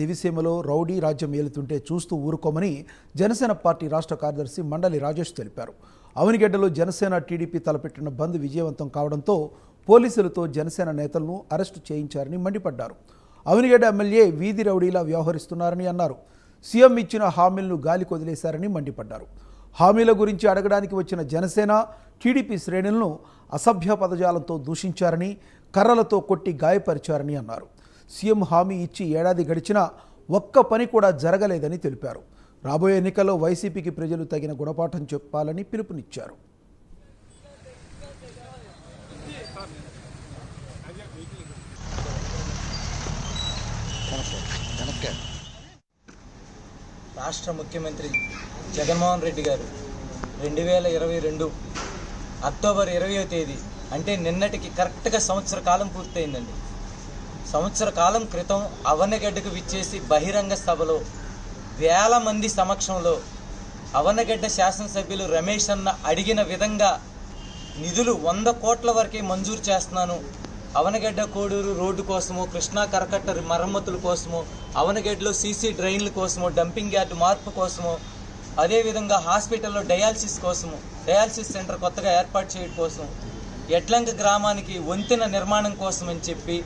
దివిసీమలో rowdy రాజ్యం ఏలుతుంటే చూస్తూ ఊరుకోమని Janasena party రాష్ట్ర కార్యదర్శి మండలి రాజేష్ తెలిపారు. అవనిగడ్డలో జనసేన టీడీపీ తలపెట్టిన బంద్ విజయవంతం కావడంతో పోలీసులతో జనసేన నేతలను అరెస్టు చేయించారని మండిపడ్డారు. అవనిగడ్డ ఎమ్మెల్యే వీధి రౌడీలా వ్యవహరిస్తున్నారని అన్నారు. సీఎం ఇచ్చిన హామీలను గాలికి వదిలేశారని మండిపడ్డారు. హామీల గురించి అడగడానికి వచ్చిన జనసేన టీడీపీ శ్రేణులను అసభ్య పదజాలంతో దూషించారని, కర్రలతో కొట్టి గాయపరిచారని అన్నారు. సీఎం హామీ ఇచ్చి ఏడాది గడిచినా ఒక్క పని కూడా జరగలేదని తెలిపారు. రాబోయే ఎన్నికల్లో వైసీపీకి ప్రజలు తగిన గుణపాఠం చెప్పాలని పిలుపునిచ్చారు. రాష్ట్ర ముఖ్యమంత్రి జగన్మోహన్ రెడ్డి గారు 2022 అక్టోబర్ 20వ తేదీ అంటే నిన్నటికి కరెక్ట్గా సంవత్సర కాలం పూర్తయిందండి. సంవత్సర కాలం క్రితం అవనగడ్డకు విచ్చేసి బహిరంగ సభలో వేల మంది సమక్షంలో అవనగడ్డ శాసనసభ్యులు రమేష్ అన్న అడిగిన విధంగా నిధులు 100 కోట్ల వరకే మంజూరు చేస్తున్నాను, అవనగడ్డ కోడూరు రోడ్డు కోసము, కృష్ణా కరకట్ట మరమ్మతుల కోసము, అవనగడ్డలో సీసీ డ్రైన్ల కోసము, డంపింగ్ యార్డు మార్పు కోసము, అదేవిధంగా హాస్పిటల్లో డయాలసిస్ సెంటర్ కొత్తగా ఏర్పాటు చేయడం కోసం, ఎట్లంక గ్రామానికి వంతెన నిర్మాణం కోసం అని చెప్పి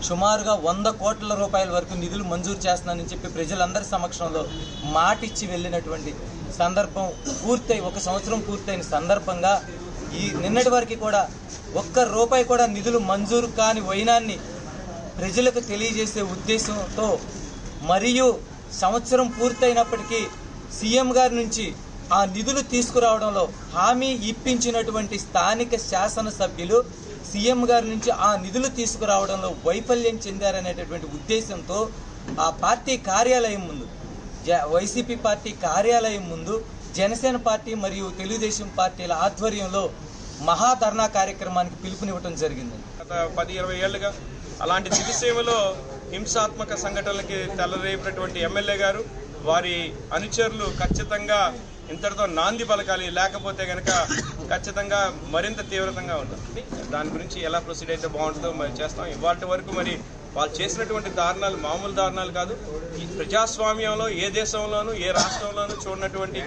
సుమారుగా 100 కోట్ల రూపాయల వరకు నిధులు మంజూరు చేస్తున్నానని చెప్పి ప్రజలందరి సమక్షంలో మాటిచ్చి వెళ్ళినటువంటి సందర్భం ఒక సంవత్సరం పూర్తయిన సందర్భంగా ఈ నిన్నటి వరకు కూడా ఒక్క రూపాయి కూడా నిధులు మంజూరు కాని వైనాన్ని ప్రజలకు తెలియజేసే ఉద్దేశంతో మరియు సంవత్సరం పూర్తయినప్పటికీ సీఎం గారి నుంచి ఆ నిధులు తీసుకురావడంలో హామీ ఇప్పించినటువంటి స్థానిక శాసనసభ్యులు సీఎం గారి నుంచి ఆ నిధులు తీసుకురావడంలో వైఫల్యం చెందారనేటటువంటి ఉద్దేశంతో ఆ పార్టీ కార్యాలయం ముందు, వైసీపీ పార్టీ కార్యాలయం ముందు జనసేన పార్టీ మరియు తెలుగుదేశం పార్టీల ఆధ్వర్యంలో మహాధర్నా కార్యక్రమానికి పిలుపునివ్వడం జరిగింది. గత 10-20 ఏళ్లుగా అలాంటి దివిసీమలో హింసాత్మక సంఘటనలకి తెల్లరేపినటువంటి ఎమ్మెల్యే గారు, వారి అనుచరులు ఖచ్చితంగా ఇంతటితో నాంది పలకాలి, లేకపోతే కనుక ఖచ్చితంగా మరింత తీవ్రతంగా ఉంటుంది. దాని గురించి ఎలా ప్రొసీడ్ అయితే బాగుంటుందో మరి చేస్తాం. ఇవాటి వరకు మరి వాళ్ళు చేసినటువంటి దారుణాలు మామూలు దారుణాలు కాదు. ఈ ప్రజాస్వామ్యంలో ఏ దేశంలోనూ ఏ రాష్ట్రంలోనూ చూడనటువంటి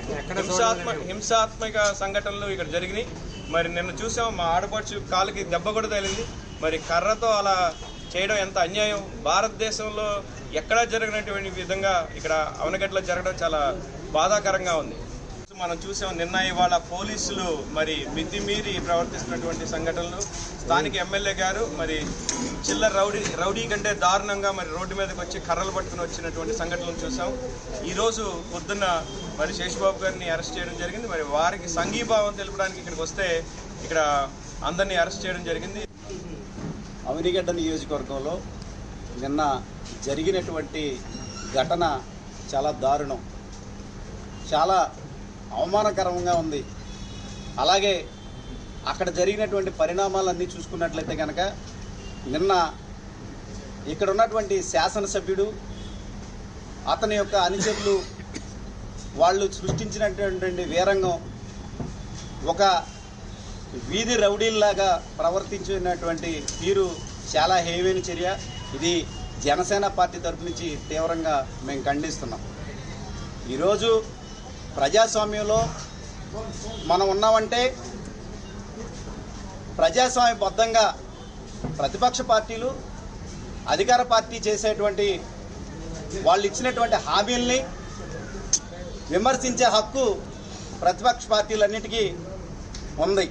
హింసాత్మక సంఘటనలు ఇక్కడ జరిగినాయి. మరి నిన్న చూసాం, మా ఆడపడుచు కాలుకి దెబ్బ కూడా తగిలింది. మరి కర్రతో అలా చేయడం ఎంత అన్యాయం. భారతదేశంలో ఎక్కడా జరిగినటువంటి విధంగా ఇక్కడ అవనగడ్డలో జరగడం చాలా బాధాకరంగా ఉంది. మనం చూసాం, నిన్న ఇవాళ పోలీసులు మరి మితిమీరి ప్రవర్తిస్తున్నటువంటి సంఘటనలు. స్థానిక ఎమ్మెల్యే గారు మరి చిల్లర రౌడీ కంటే దారుణంగా మరి రోడ్డు మీదకి వచ్చి కర్రలు పట్టుకుని వచ్చినటువంటి సంఘటనలు చూసాం. ఈరోజు పొద్దున్న మరి శేషబాబు గారిని అరెస్ట్ చేయడం జరిగింది. మరి వారికి సంఘీభావం తెలపడానికి ఇక్కడికి వస్తే ఇక్కడ అందరినీ అరెస్ట్ చేయడం జరిగింది. అవనిగడ్డ నియోజకవర్గంలో నిన్న జరిగినటువంటి ఘటన చాలా దారుణం, చాలా అవమానకరంగా ఉంది. అలాగే అక్కడ జరిగినటువంటి పరిణామాలన్నీ చూసుకున్నట్లయితే కనుక నిన్న ఇక్కడ ఉన్నటువంటి శాసనసభ్యుడు, అతని యొక్క అనుచరులు, వాళ్ళు సృష్టించినటువంటి వీరంగం ఒక వీధి రౌడీల్లాగా ప్రవర్తించినటువంటి తీరు చాలా హేయమైన చర్య. ఇది జనసేన పార్టీ తరపు నుంచి తీవ్రంగా మేము ఖండిస్తున్నాం. ఈరోజు ప్రజాస్వామ్యంలో మనం ఉన్నామంటే ప్రజాస్వామ్యబద్ధంగా ప్రతిపక్ష పార్టీలు, అధికార పార్టీ చేసేటువంటి వాళ్ళు ఇచ్చినటువంటి హామీల్ని విమర్శించే హక్కు ప్రతిపక్ష పార్టీలన్నిటికీ ఉంది.